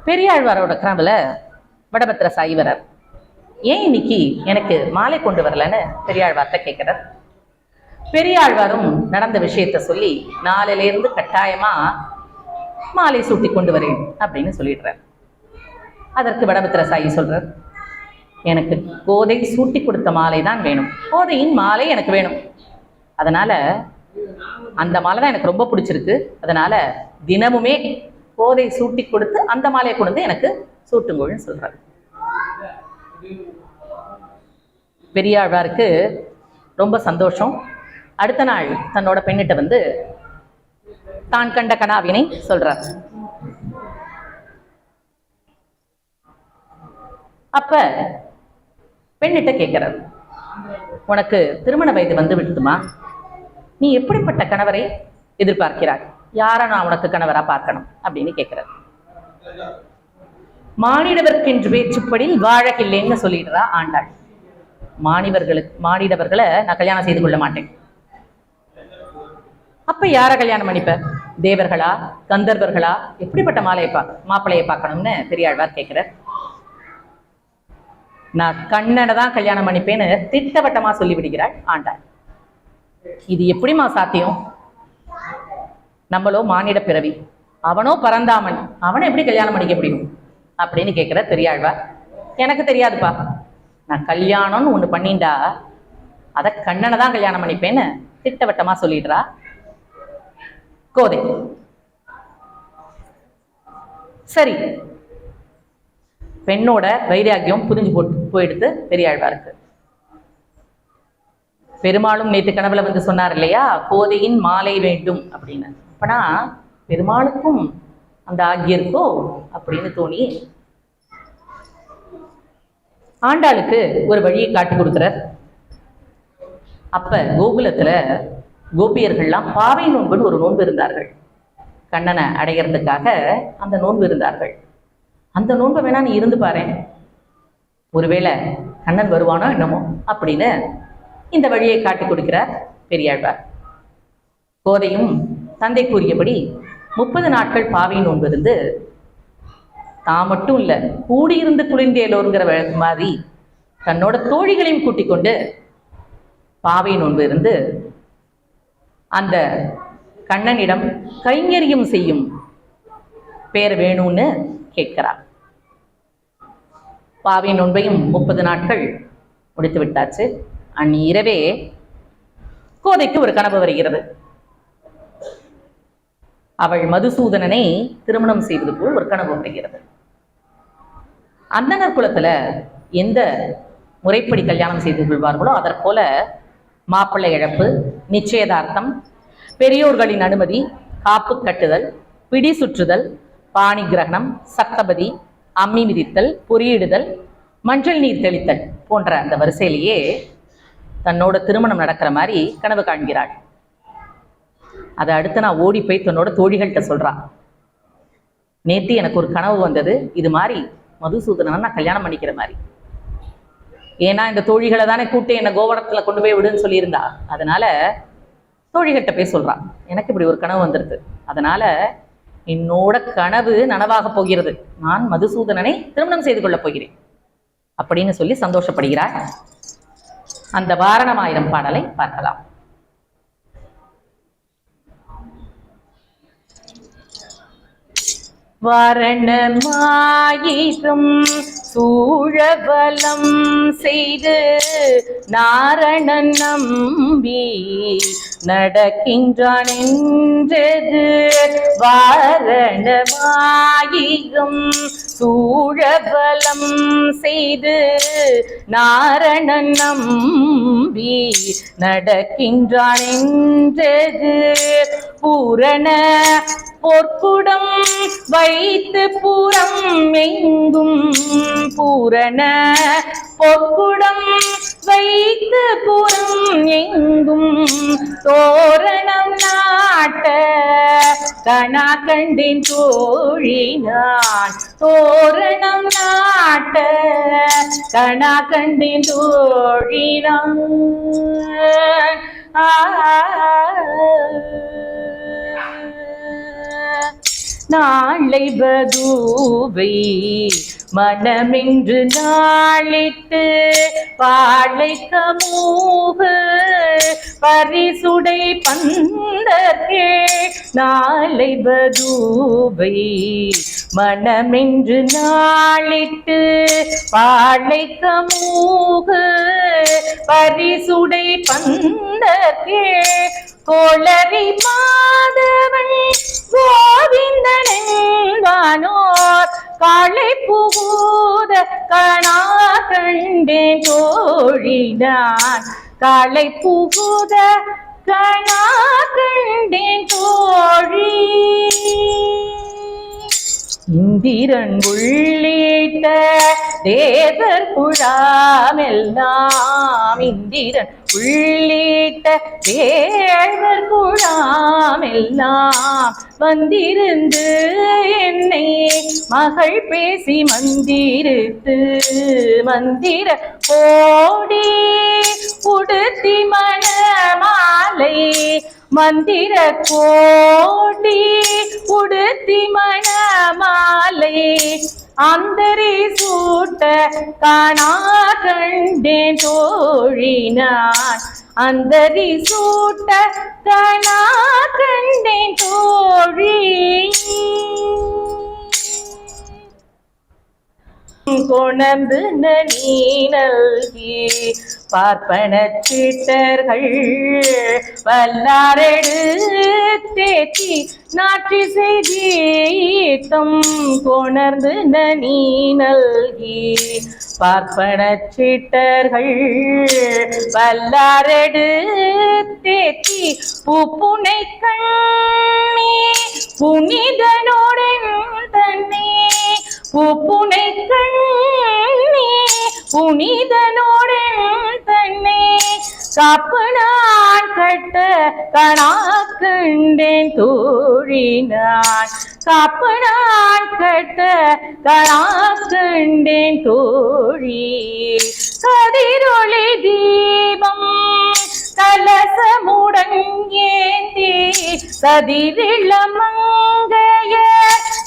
பெரியாழ்வாரோட கனவுல வடபத்திர சாயி வரார். ஏன் இன்னைக்கு எனக்கு மாலை கொண்டு வரலன்னு பெரியாழ்வார்ட்ட கேட்கிறார். பெரியாழ்வாரும் நடந்த விஷயத்த சொல்லி நாளையில இருந்து கட்டாயமா மாலை சூட்டி கொண்டு வரேன் அப்படின்னு சொல்லிடுறார். அதற்கு வடபத்திர சாயி சொல்றார், எனக்கு கோதை சூட்டி கொடுத்த மாலை தான் வேணும், கோதையின் மாலை எனக்கு வேணும், அதனால அந்த மாலை தான் எனக்கு ரொம்ப பிடிச்சிருக்கு, அதனால தினமுமே கோதை சூட்டி கொடுத்து அந்த மாலையை கொண்டு வந்து எனக்கு சூட்டுங்கோள்னு சொல்றாரு. பெரியாழ்வாருக்கு ரொம்ப சந்தோஷம். அடுத்த நாள் தன்னோட பெண்ணிட்ட வந்து தான் கண்ட கனாவினை சொல்றார். அப்ப பெண்ணிட்ட கேட்கிறார், உனக்கு திருமண வயது வந்து விட்டுமா, நீ எப்படிப்பட்ட கணவரை எதிர்பார்க்கிறாய், யாரை நான் உனக்கு கணவரா பார்க்கணும் அப்படின்னு கேட்கிறார். மானிடவர்க்கென்று வேற்றுப்படி வாழகில்லைன்னு சொல்லிடுறா ஆண்டாள். மானிடவர்களை நான் கல்யாணம் செய்து கொள்ள மாட்டேன். அப்ப யார கல்யாணம் பண்ணிப்ப, தேவர்களா கந்தர்வர்களா, எப்படிப்பட்ட மாப்பிள்ளையை பார்க்கணும்னு பெரியாழ்வார் கேட்கிறார். நான் கண்ணனை தான் கல்யாணம் பண்ணிப்பேன்னு திட்டவட்டமா சொல்லி விடுகிறாள் ஆண்டாள். இது எப்படிமா சாத்தியம், நம்மளோ மானிட பிறவி, அவனோ பரந்தாமன், அவனை எப்படி கல்யாணம் பண்ணிக்க முடியும் அப்படின்னு கேட்கிற பெரியாழ்வார். எனக்கு தெரியாதுப்பா, நான் கல்யாணம்னு ஒண்ணு பண்ணிண்டா அத கண்ணனை தான் கல்யாணம் பண்ணிப்பேன்னு திட்டவட்டமா சொல்லிடுறா கோதை. சரி, பெண்ணோட வைராக்கியம் புரிஞ்சு போயிடுத்து பெரியாழ்வாருக்கு. பெருமாளும் நேற்று கனவுல வந்து சொன்னார் இல்லையா, கோதையின் மாலை வேண்டும் அப்படின்னு. அப்பனா பெருமாளுக்கும் அந்த ஆகியம் இருக்கோ அப்படின்னு தோணி ஆண்டாளுக்கு ஒரு வழியை காட்டி கொடுக்கிறார். அப்ப கோகுலத்துல கோபியர்கள்லாம் பாவை நோன்புன்னு ஒரு நோன்பு இருந்தார்கள். கண்ணனை அடைகிறதுக்காக அந்த நோன்பு இருந்தார்கள். அந்த நோன்பை வேணா நீ இருந்து பாரு, ஒருவேளை கண்ணன் வருவானோ என்னமோ அப்படின்னு இந்த வழியை காட்டி கொடுக்கிறார் பெரியாழ்வார். கோதையும் தந்தை கூறியபடி 30 நாட்கள் பாவை நோன்பு இருந்து, தான் மட்டும் இல்ல கூடியிருந்து குளிர்ந்தேலோருங்கிற மாதிரி தன்னோட தோழிகளையும் கூட்டிக் கொண்டு பாவை நோன்பு இருந்து அந்த கண்ணனிடம் கைங்கரியம் செய்யும் பேர் வேணும்னு கேட்கிறார். பாவை நோன்பையும் 30 நாட்கள் முடித்து விட்டாச்சு. அன்னி இரவே கோதைக்கு ஒரு கனவு வருகிறது. அவள் மதுசூதனனை திருமணம் செய்வது போல் ஒரு கனவு வருகிறது. அந்தனர் குலத்துல எந்த முறைப்படி கல்யாணம் செய்து கொள்வார்களோ அதற்போல மாப்பிள்ளை இழப்பு, நிச்சயதார்த்தம், பெரியோர்களின் அனுமதி, காப்பு கட்டுதல், பிடி சுற்றுதல், பாணி கிரகணம், சப்தபதி, அம்மி மிதித்தல், பொறியிடுதல், மஞ்சள் நீர் தெளித்தல் போன்ற அந்த வரிசையிலேயே தன்னோட திருமணம் நடக்கிற மாதிரி கனவு காண்கிறாள். அதை அடுத்து நான் ஓடி போய் தன்னோட தோழிகள்கிட்ட சொல்றான், நேத்தி எனக்கு ஒரு கனவு வந்தது, இது மாதிரி மதுசூதனனை நான் கல்யாணம் பண்ணிக்கிற மாதிரி. ஏன்னா இந்த தோழிகளை தானே கூட்டு என்னை கோவணத்துல கொண்டு போய் விடுன்னு சொல்லியிருந்தா, அதனால தோழிகள்கிட்ட போய் சொல்றான், எனக்கு இப்படி ஒரு கனவு வந்துருது, அதனால என்னோட கனவு நனவாக போகிறது, நான் மதுசூதனனை திருமணம் செய்து கொள்ளப் போகிறேன் அப்படின்னு சொல்லி சந்தோஷப்படுகிறார். அந்த வாரணமாயிரம் பாடலை பார்க்கலாம். வாரணமாயிரம் சூழபலம் செய்து நாரணன் நம்பி நடக்கின்றான் என்றது. வாரணமாயிரம் சூழபலம் செய்து நாரணன் நம்பி நடக்கின்றான் என்றது. பூரண பொற்குடம் வைத்து புறம் எங்கும், பூரண பொற்குடம் வைத்து புறம் எங்கும் தோரணம் நாட்ட கணா கண்டின் தோழினான். தோரணம் நாட்ட கணா கண்டின் தோழினான். நாளை வதூவை மனமென்று நாளிட்டு பாளை கமூக பரிசுடை பந்தர்கே நாளை வதூவை மனமென்று நாளிட்டு பாளை கமூக பரிசுடை பந்தர்கே கோளரி மாதவன் கோவிந்தனோர் காளை புகுத கணா கண்டேன் தோழினான் காளை புகுத கணா கண்டேன் தோழி இந்திரன் உள்ளிட்ட தேவர் குழாமெல்லாம் இந்திரன் உள்ளிட்ட தேவர் குழாமெல்லாம் வந்திருந்து என்னை மகள் பேசி மந்திரித்து மந்திர கோடி உடுத்தி மணமாலை மந்திர கோடி உடுத்தி மணமாலை அந்தரி சூட்ட காணா கண்டேன் தோழினான் அந்தரி சூட்ட காணா கண்டேன் தோழி கொணர்ந்து நீ நல்கி பார்ப்பன சீட்டர்கள் வல்லாரெடுத்தேத்தி நாற்றி செய்தீத்தம் கொணர்ந்து நீ நல்கி பார்ப்பன சீட்டர்கள் வல்லாரெடுத்தேத்தி பூப்புனை கண்ணி புனிதனோடன் தண்ணி பூப்புனை கண்ணி புனிதனோடன் தண்ணி காப்பு நான் கட்ட கணா கண்டேன் தோழினான் காப்பு நான் கட்ட கணா கண்டேன் தோழி கதிரொளி தீபம் கலசமுடன் ஏந்தி கதிரிளமங்கைய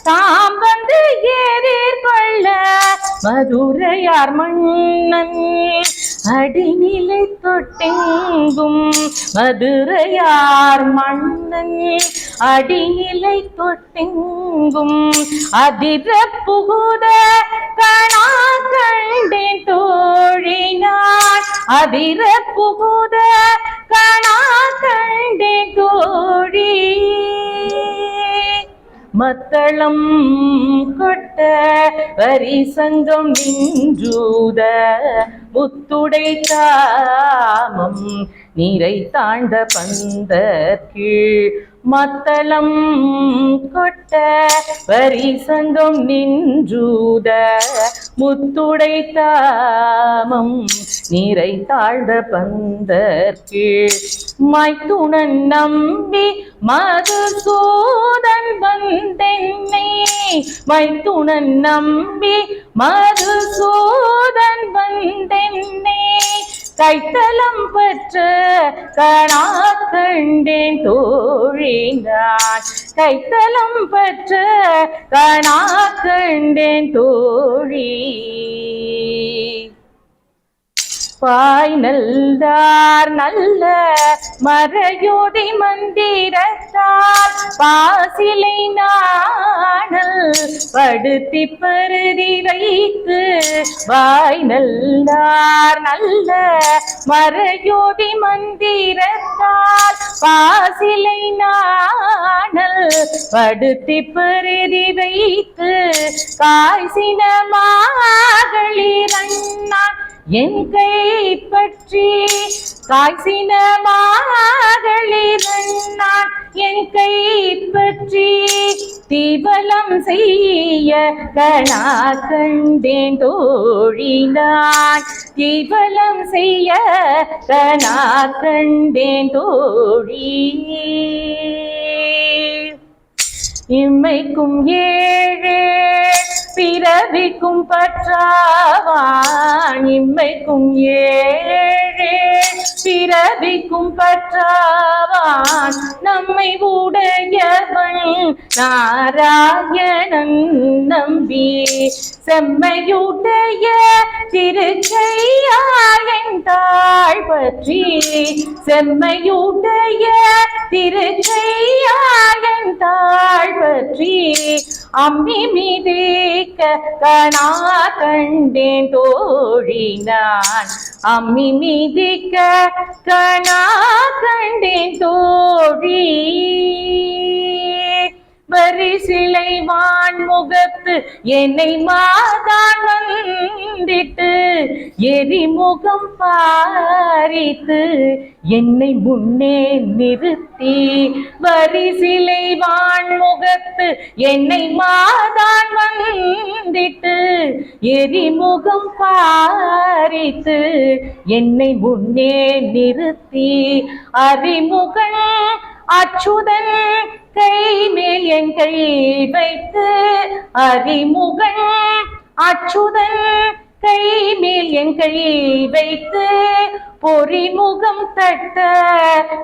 தாம் வந்து எதிர்கொள்ள மதுரையார் மன்னன் அடிநிலை தொட்டெங்கும் மதுரையார் மன்னன் அடிநிலை தொட்டெங்கும் அதிர புகுத கணா கண்டேன் தோழினான் அதிர புகுத கணா கண்டேன் தோழி மத்தளம் கொட்ட வரி சங்கம் நின்றூத முத்துடை காமம் நீரை தாண்ட பந்த கீழ் மத்தளம் கொட்ட வரி சங்கம் நின்றூத முத்துடை தாமம் நீரை தாழ்ந்த பந்த கீழ் மைத்துணன் நம்பி மதுசூதன் வந்தென்னை மைத்துணன் நம்பி மதுசூதன் வந்தென்னை கைத்தலம் பெற்ற கணா கண்டேன் தோழினான் கைத்தலம் பெற்ற கணா கண்டேன் தோழி பாய் நல்தார் நல்ல மறையோதி மந்திரத்தால் பாசிலை நாணல் படுத்தி பருதி வைத்து வாய் நல்தார் நல்ல மறையோதி மந்திரத்தால் பாசிலை நாணல் படுத்தி பருதி வைத்து காய்சின மாகளிரண்ணான் என் கை பற்றி காய்சின மாகளிரண்ணான் என் கை பற்றி தீபலம் செய்ய கணா கண்டேன் தோழினான் தீபலம் செய்ய கணா கண்டேன் தோழி இம்மைக்கும் ஏழே பிறவிக்கும் பற்றாவான் இம்மைக்கும் ஏழே பிறவிக்கும் பற்றாவான் நம்மை உடையவன் நாராயணன் நம்பி செம்மையுடைய திருக்கையாயன் தாழ் பற்றி செம்மையுடைய திருக்கையாயன் தாழ் பற்றி அம்மி மிதிக்க கணா கண்டேன் தோழி நான் அம்மி மிதிக்க கணா கண்டேன் தோழி வரிசிலை வான்முகத்து என்னை மாதான் வந்திட்டு எரிமுகம் பாரித்து என்னை முன்னே நிறுத்தி வரிசிலை வான்முகத்து என்னை மாதான் வந்திட்டு எரிமுகம் பாரித்து என்னை முன்னே நிறுத்தி அறிமுகன் அச்சுதன் கை மேல் என் கை வைத்து அறிமுகன் அச்சுதன் கை மேல் என் கை வைத்து பொறிமுகம் தட்ட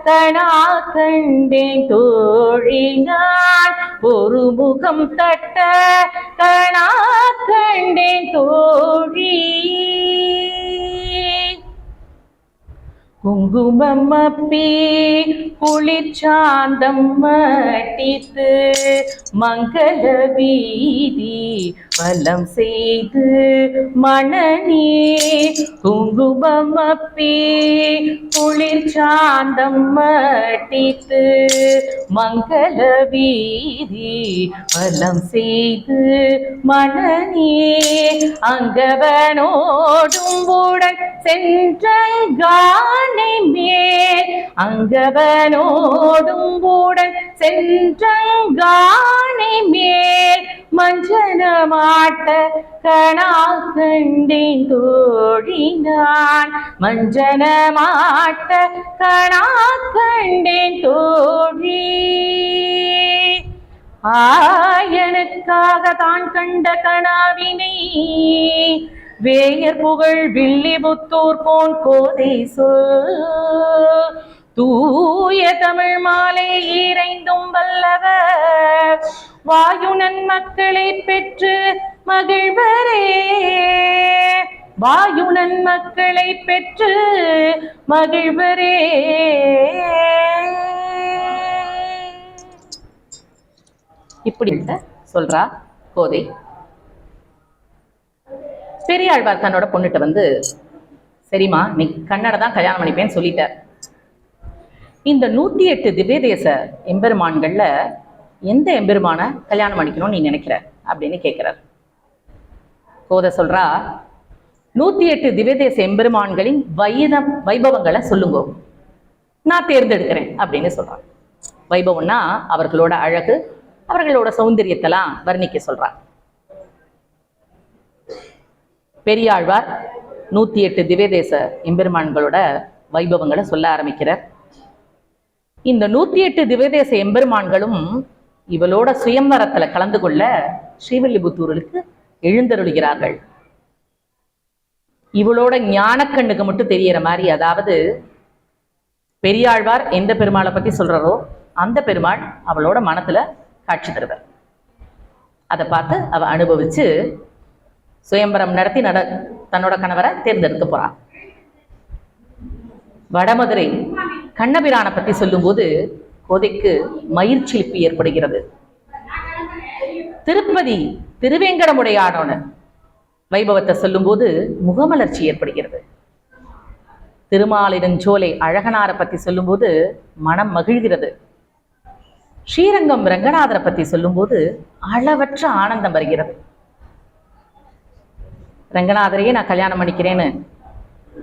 கணா கண்டேன் தோழி நான் பொறுமுகம் தட்ட கணா கண்டேன் தோழி குங்குமம் அப்பி குளிர்ச்சாந்தம் மட்டித்து மங்கள வீதி வலம் செய்து மணனே குங்குமம் அப்பி குளிர்ச்சாந்தம் மட்டித்து மங்கள வீதி வலம் செய்து மணனே அங்கவனோடும் உடன் சென்றங்கான் மேல் அங்கவனோடும் உடன் சென்றங்கானை மேல் மஞ்சனமாட்ட கணா கண்டேன் தோழி நான் மஞ்சனமாட்ட கணா கண்டேன் தோழி ஆயனுக்காக தான் கண்ட கனாவினை வேயர் புகழ் வில்லிபுத்தூர் போன் கோதை சொல் தூய தமிழ் மாலை இறைந்தும் வல்லவர் வாயுனன் மக்களை பெற்று மகிழ்வரே வாயுனன் மக்களை பெற்று மகிழ்வரே இப்படி சொல்றா கோதை. பெரியாழ்வார் தன்னோட பொண்ணுட்ட வந்து, சரிம்மா நீ கன்னட தான் கல்யாணம் பண்ணிப்பேன்னு சொல்லிட்டார். இந்த 108 திவ்ய தேச எம்பெருமான்கள்ல எந்த எம்பெருமான கல்யாணம் பண்ணிக்கணும்னு நீ நினைக்கிற அப்படின்னு கேட்கிறார். கோதை சொல்றா, 108 திவ்ய தேச எம்பெருமான்களின் வைபவங்களை சொல்லுங்க, நான் தேர்ந்தெடுக்கிறேன் அப்படின்னு சொல்றான். வைபவம்னா அவர்களோட அழகு, அவர்களோட சௌந்தரியத்தெல்லாம் வர்ணிக்க சொல்றார். பெரியாழ்வார் 108 திவ்ய தேச எம்பெருமான்களோட வைபவங்களை சொல்ல ஆரம்பிக்கிறார். இந்த 108 திவ்ய தேச எம்பெருமான்களும் இவளோட சுயம்வரத்துல கலந்து கொள்ள ஸ்ரீவில்லிபுத்தூருக்கு எழுந்தருளுகிறார்கள். இவளோட ஞானக்கண்ணுக்கு மட்டும் தெரியற மாதிரி, அதாவது பெரியாழ்வார் எந்த பெருமாளை பத்தி சொல்றாரோ அந்த பெருமாள் அவளோட மனத்துல காட்சி தருவார். அதை பார்த்து அவ அனுபவிச்சு சுயம்பரம் நடத்தி தன்னோட கணவரை தேர்ந்தெடுக்க போறான். வடமதுரை கண்ணபிரானை பத்தி சொல்லும்போது கோதைக்கு மயிர்ச்சிலிப்பு ஏற்படுகிறது. திருப்பதி திருவேங்கடமுடையானோட வைபவத்தை சொல்லும்போது முகமலர்ச்சி ஏற்படுகிறது. திருமாலிருஞ்சோலை அழகனாரை பத்தி சொல்லும்போது மனம் மகிழ்கிறது. ஸ்ரீரங்கம் ரங்கநாதரை பத்தி சொல்லும்போது அளவற்ற ஆனந்தம் வருகிறது. ரங்கநாதரையே நான் கல்யாணம் பண்ணிக்கிறேன்னு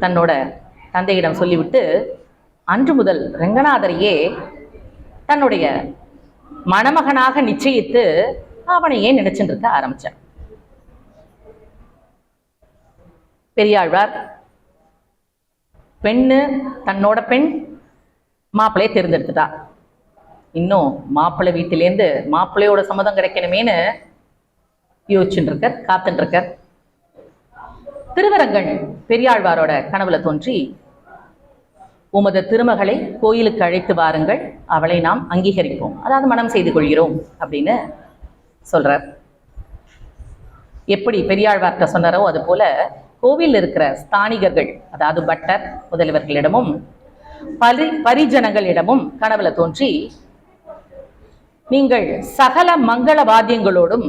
தன்னோட தந்தையிடம் சொல்லிவிட்டு அன்று முதல் ரங்கநாதரையே தன்னுடைய மணமகனாக நிச்சயித்து அவனையே நினைச்சுட்டு இருக்க ஆரம்பிச்சார். பெரியாழ்வார் பெண்ணு தன்னோட பெண் மாப்பிள்ளையை தேர்ந்தெடுத்துட்டா. இன்னும் மாப்பிள்ளை வீட்டிலேருந்து மாப்பிள்ளையோட சம்மதம் கிடைக்கணுமேனு யோசிச்சுட்டு இருக்கார், காத்துட்டு இருக்கார். திருவரங்கன் பெரியாழ்வாரோட கனவுல தோன்றி, உமது திருமகளை கோயிலுக்கு அழைத்து வாருங்கள், அவளை நாம் அங்கீகரிப்போம், அதாவது மனம் செய்து கொள்கிறோம் அப்படின்னு சொல்றார். எப்படி பெரியாழ்வார்கிட்ட சொன்னாரோ அது போல கோவில் இருக்கிற ஸ்தானிகர்கள், அதாவது பட்டர் முதலியவர்களிடமும் பரிஜனங்களிடமும் கனவுல தோன்றி, நீங்கள் சகல மங்கள வாத்தியங்களோடும்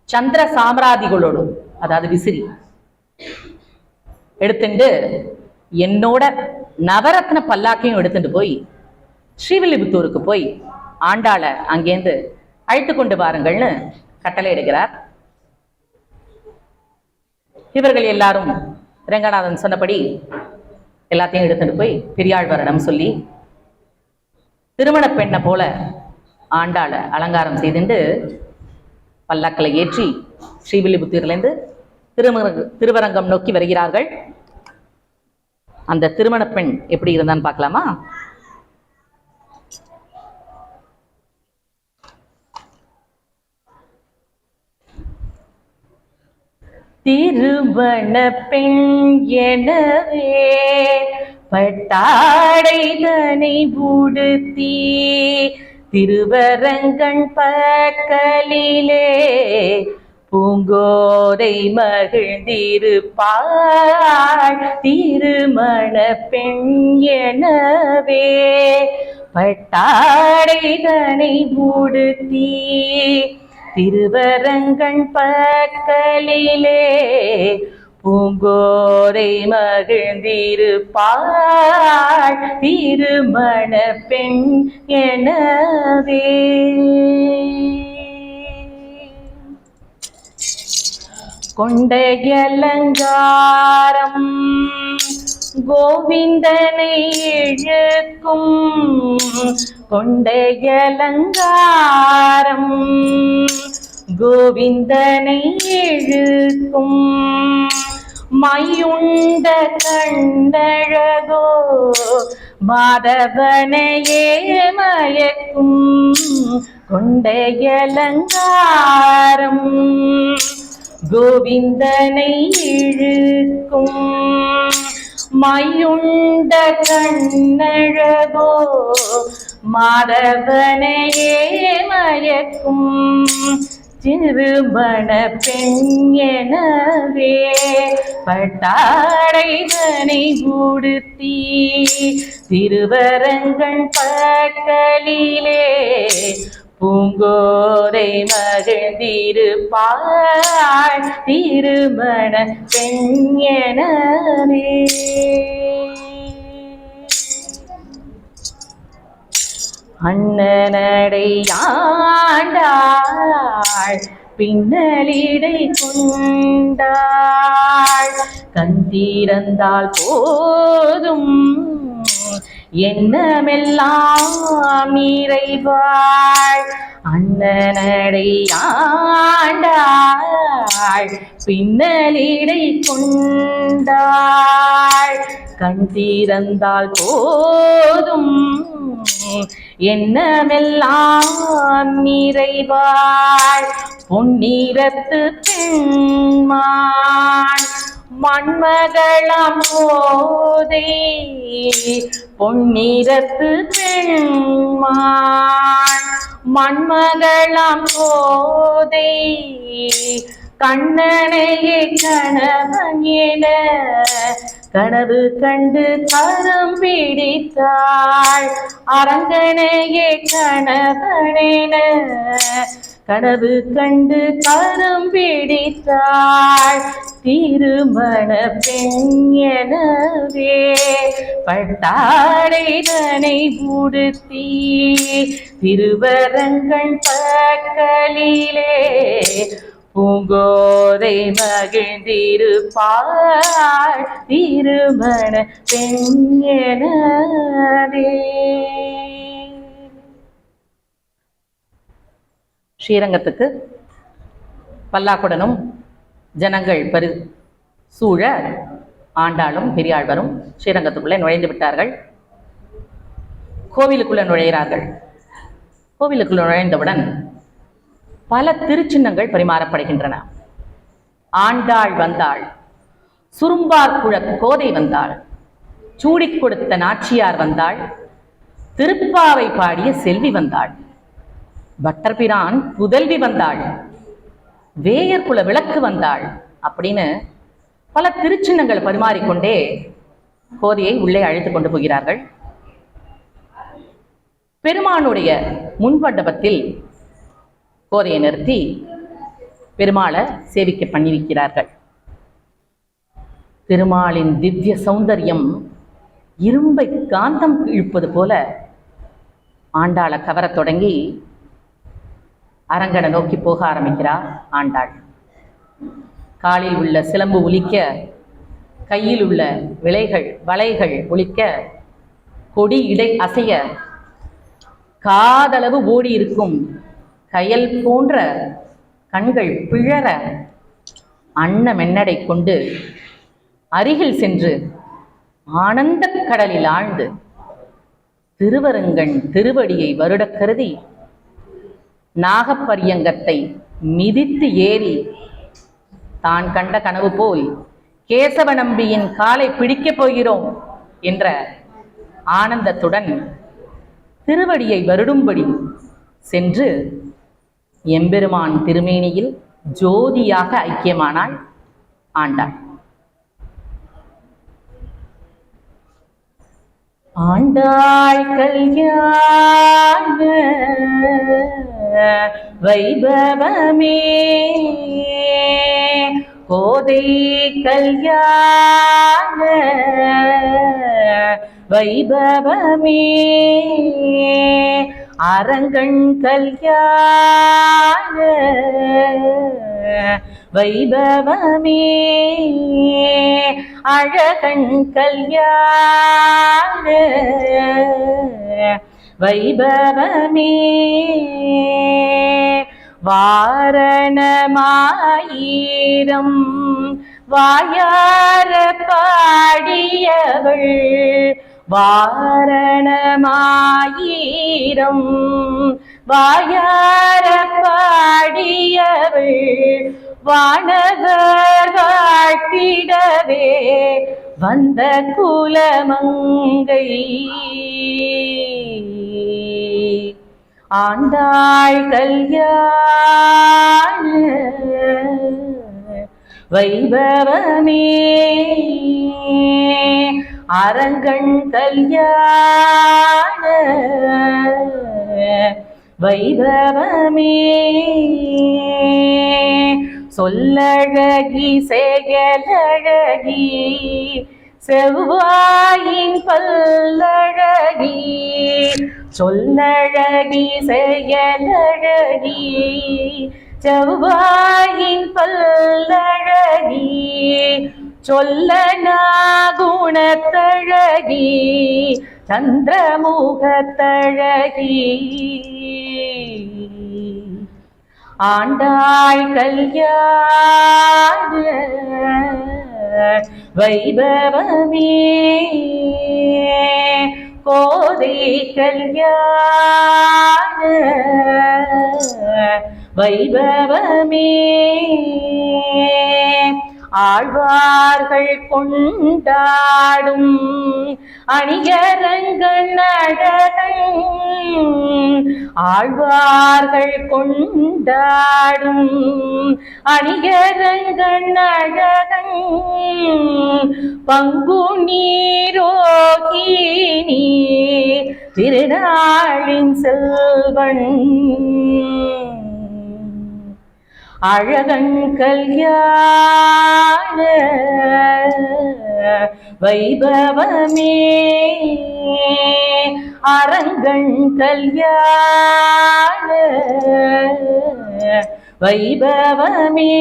சந்திர சாம்ராதிகளோடும், அதாவது விசிறி எடுத்துட்டு என்னோட நவரத்ன பல்லாக்கையும் எடுத்துட்டு போய் ஸ்ரீவில்லிபுத்தூருக்கு போய் ஆண்டாளை அங்கேருந்து அழைத்து கொண்டு வாருங்கள்னு கட்டளை இடுகிறார். இவர்கள் எல்லாரும் ரங்கநாதன் சொன்னபடி எல்லாத்தையும் எடுத்துட்டு போய் பெரியாழ்வாரிடம் சொல்லி திருமண பெண்ணை போல ஆண்டாளை அலங்காரம் செய்துண்டு பல்லாக்களை ஏற்றி ஸ்ரீவில்லிபுத்தூர்லேருந்து திருவரங்கம் நோக்கி வருகிறார்கள். அந்த திருமண பெண் எப்படி இருந்தான்னு பார்க்கலாமா? திருமண பெண் எனவே பட்டாடை தனை உடுத்தி திருவரங்கன் பக்கலிலே பூங்கோதை மகிழ்ந்திருப்பாள். திருமண பெண் எனவே பட்டாடை தனை உடுத்தி திருவரங்கன் பக்கலிலே பூங்கோதை மகிழ்ந்திருப்பாள். திருமண பெண் எனவே கொண்டையலங்காரம் கோவிந்தனை இழுக்கும், கொண்டையலங்காரம் கோவிந்தனை இழுக்கும், மையுண்ட கண்ணழகோ மாதவனையே மயக்கும், கொண்டையலங்காரம் கோவிந்தனை இழுக்கும், மையுண்ட கண்ணழகோ மாதவனையே மயக்கும். திருமண பெண் எனவே பட்டாடை தனை உடுத்தி திருவரங்கன் பக்கலிலே பூங்கோதை மகிழ்ந்திருப்பாள். திருமண பெண் எனவே அண்ணனடையாண்டாள் பின்னலிடை கொண்டாள், கந்திரந்தால் போதும் எண்ணமெல்லாம் நிறைவாள். அண்ணனடையாண்டாள் பின்னலிடை கொண்டாள், கந்திரந்தால் போதும் எண்ணமெல்லாம் நிறைவாள். பொன்னிறத்து பெண்மான் மண்மகளாம் போதே, பொன்னிறத்து பெண்மான் மண்மகளாம் போதே, கண்ணனையே கணவன் என கனவு கண்டு கரம் பிடித்தாள். அரங்கனையே கணவனென கனவு கண்டு கரம் பிடித்தாள். திருமண பெண் எனவே பட்டாடை தனை உடுத்தி திருவரங்கன் பக்கலிலே பூங்கோதை மகிழ்ந்திருப்பாள். திருமண பெண் எனவே. ஸ்ரீரங்கத்துக்கு பல்லாக்குடனும் ஜனங்கள் சூழ ஆண்டாளும் பெரியாழ்வரும் ஸ்ரீரங்கத்துக்குள்ளே நுழைந்து விட்டார்கள். கோவிலுக்குள்ள நுழைகிறார்கள். கோவிலுக்குள்ள நுழைந்தவுடன் பல திருச்சின்னங்கள் பரிமாறப்படுகின்றன. ஆண்டாள் வந்தாள், சுரும்பார் குழ கோதை வந்தாள், சூடிக் கொடுத்த நாச்சியார் வந்தாள், திருப்பாவை பாடிய செல்வி வந்தாள், பட்டர்பிரான் புதல்வி வந்தாள், வேயர் குல விளக்கு வந்தாள் அப்படின்னு பல திருச்சின்னங்களை பரிமாறிக்கொண்டே கோதையை உள்ளே அழைத்து கொண்டு போகிறார்கள். பெருமானுடைய முன்மண்டபத்தில் கோதையை நிறுத்தி பெருமாளை சேவிக்க பண்ணி வைக்கிறார்கள். திருமாலின் திவ்ய சௌந்தரியம் இரும்பை காந்தம் இழுப்பது போல ஆண்டாளை கவரத் தொடங்கி அரங்கனை நோக்கி போக ஆரம்பிக்கிறார் ஆண்டாள். காலில் உள்ள சிலம்பு ஒலிக்க, கையில் உள்ள வளைகள் ஒலிக்க, கொடி இடை அசைய, காதளவு ஓடி இருக்கும் கயல் போன்ற கண்கள் பிழற அன்ன மென்னடை கொண்டு அருகில் சென்று ஆனந்த கடலில் ஆழ்ந்து திருவரங்கன் திருவடியை வருடக் கருதி நாகப்பரியங்கத்தை மிதித்து ஏறி தான் கண்ட கனவு போல் கேசவ நம்பியின் காலை பிடிக்கப் போகிறோம் என்ற ஆனந்தத்துடன் திருவடியை வருடும்படி சென்று எம்பெருமான் திருமேனியில் ஜோதியாக ஐக்கியமானாள் ஆண்டாள். ஆண்டாள் கல்யாண வைபவமே, கோதை கல்யாண வைபவமே, அரங்கன் கல்யாண வைபவமே, அழகன் கல்யாண வைபவமே, வாரணமாயிரம் வாயார பாடியவள், வாரணமாயிரம் வாயார பாடியவள், வானவர் வாழ்த்திடவே வந்த குலமங்கை, ஆண்டாள் கல்யாண வைபவமே, அரங்கன் கல்யாண வைபவமே, சொல்லழகி செயலழகி செவ்வாயின் பல்லழகி, சொல்லழகி செயலழகி செவ்வாயின் பல்லழகி, சொல்லனா குணத்தழகி சந்திரமுகத்தழகி, ஆண்டாள் கல்யாண வைபவமே, கோதை கல்யாண வைபவமே, ஆழ்வார்கள் கொண்டாடும் அணியரங்கன் அழகன், ஆழ்வார்கள் கொண்டாடும் அணியரங்கன் அழகன், பங்குனி ரோகிணி திருநாளின் செல்வன், அழகன் கல்யாண வைபவமே, அரங்கன் கல்யாண வைபவமே,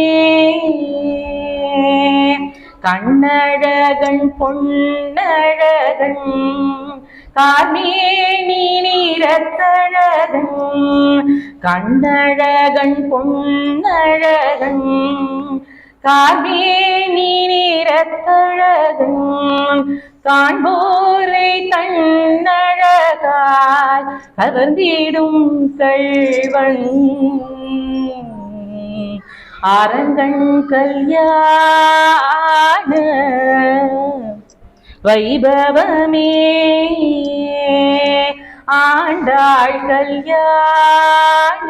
கண்ணழகன் பொன்னழகன் கார்மேனி நீரத்தழகன், கண்ணழகன் பொன்னழகன் கார்மேனி நீரத்தழகன், காண்போரை தன்னழகாய் கவர்ந்திடும் கள்வன், அரங்கன் கல்யாண வைபவமே ஆண்டாள் கல்யாண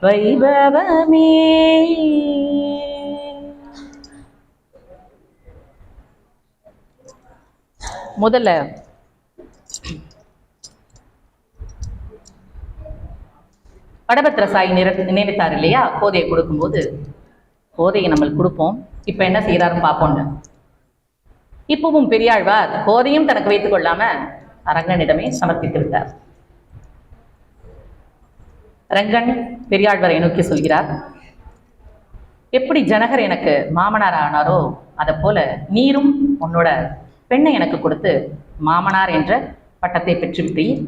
வைபவமே. முதல்ல படபத்திர சாய் நினைத்தார் இல்லையா, கோதையை கொடுக்கும்போது கோதையை நம்மளுக்கு கொடுப்போம். இப்ப என்ன செய்யறாருன்னு பார்ப்போங்க. இப்பவும் பெரியாழ்வார் கோதையும் தனக்கு வைத்துக் கொள்ளாம அரங்கனிடமே சமர்ப்பித்து விட்டார். ரங்கன் பெரியாழ்வாரை நோக்கி சொல்கிறார், எப்படி ஜனகர் எனக்கு மாமனார் ஆனாரோ அதை போல நீரும் உன்னோட பெண்ணை எனக்கு கொடுத்து மாமனார் என்ற பட்டத்தை பெற்றுவிட்டீர்.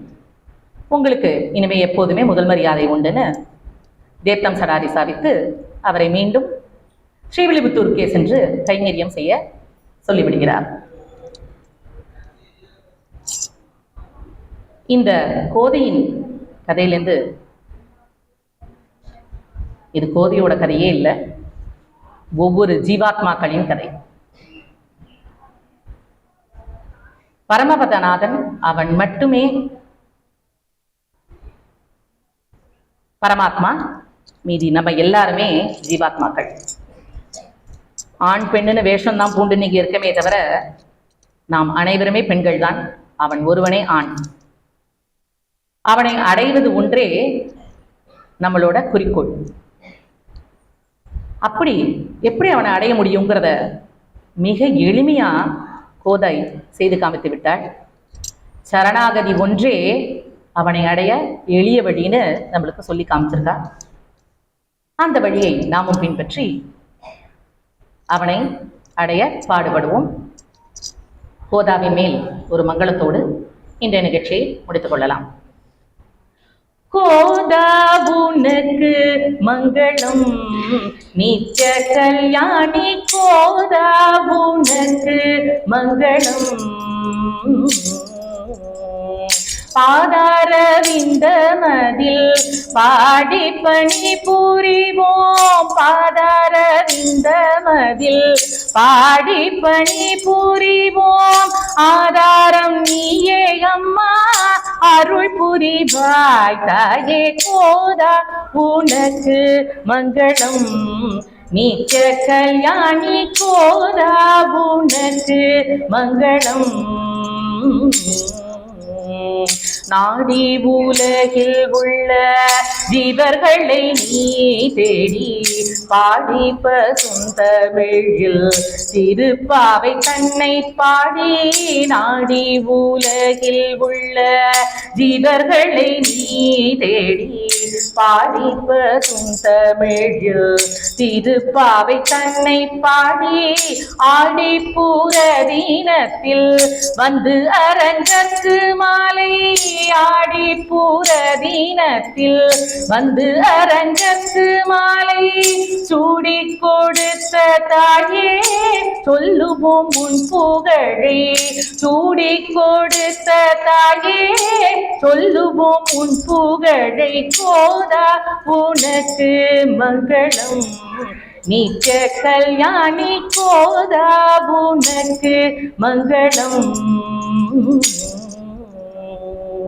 உங்களுக்கு இனிமே எப்போதுமே முதல் மரியாதை உண்டுன்னு தேத்தம் சடாரி சாதித்து அவரை மீண்டும் ஸ்ரீவில்லிபுத்தூருக்கே சென்று கைங்கரியம் செய்ய சொல்லிவிடுகிறார். இந்த கோதையின் கதையிலிருந்து, இது கோதையோட கதையே இல்லை, ஒவ்வொரு ஜீவாத்மாக்களின் கதை. பரமபதநாதன் அவன் மட்டுமே பரமாத்மா, மீதி நம்ம எல்லாருமே ஜீவாத்மாக்கள். ஆண் பெண்ணுன்னு வேஷம் தான் பூண்டு நீங்க இருக்கமே தவிர நாம் அனைவருமே பெண்கள் தான். அவன் ஒருவனே ஆண். அவனை அடைவது ஒன்றே நம்மளோட குறிக்கோள். அப்படி எப்படி அவனை அடைய முடியுங்கிறத மிக எளிமையா கோதை செய்து காமித்து விட்டாள். சரணாகதி ஒன்றே அவனை அடைய எளிய வழின்னு நம்மளுக்கு சொல்லி காமிச்சிருக்கா. அந்த வழியை நாமும் பின்பற்றி அவனை அடைய பாடுபடுவோம். கோதாவின் மேல் ஒரு மங்களத்தோடு இன்றைய நிகழ்ச்சியை முடித்துக் கொள்ளலாம். கோதாவுனக்கு மங்களம் நித்ய கல்யாணி, கோதாவுனக்கு மங்களம். பாதாரவிந்த மதில் பாடி பணி புரிவோம், பாதாரவிந்த மதில் பாடி பணி புரிவோம். ஆதாரம் நீயே அம்மா, அருள் புரிவாய் தாயே. கோதா உனக்கு மங்களம் நித்ய கல்யாணி, கோதா உனக்கு மங்களம். நாடி உலகில் உள்ள ஜீவர்களை நீ தேடி பாடி பசுந்தமிழில் திருப்பாவை தன்னை பாடி. நாடி உலகில் உள்ள ஜீவர்களை நீ தேடி பாடி பசுந்தமிழில் திருப்பாவை தன்னை பாடி. ஆடிப்பூர தினத்தில் வந்து அரங்கத்து மாலை, ஆடிப்பூர தினத்தில் வந்து அரங்கத்து மாலை சூடி கொடுத்த தாயே சொல்லுவோம் உன் புகழே. சூடி கொடுத்த தாயே சொல்லுவோம் உன் புகழை. கோதா உனக்கு மங்களம் நித்ய கல்யாணி, கோதா உனக்கு மங்களம்.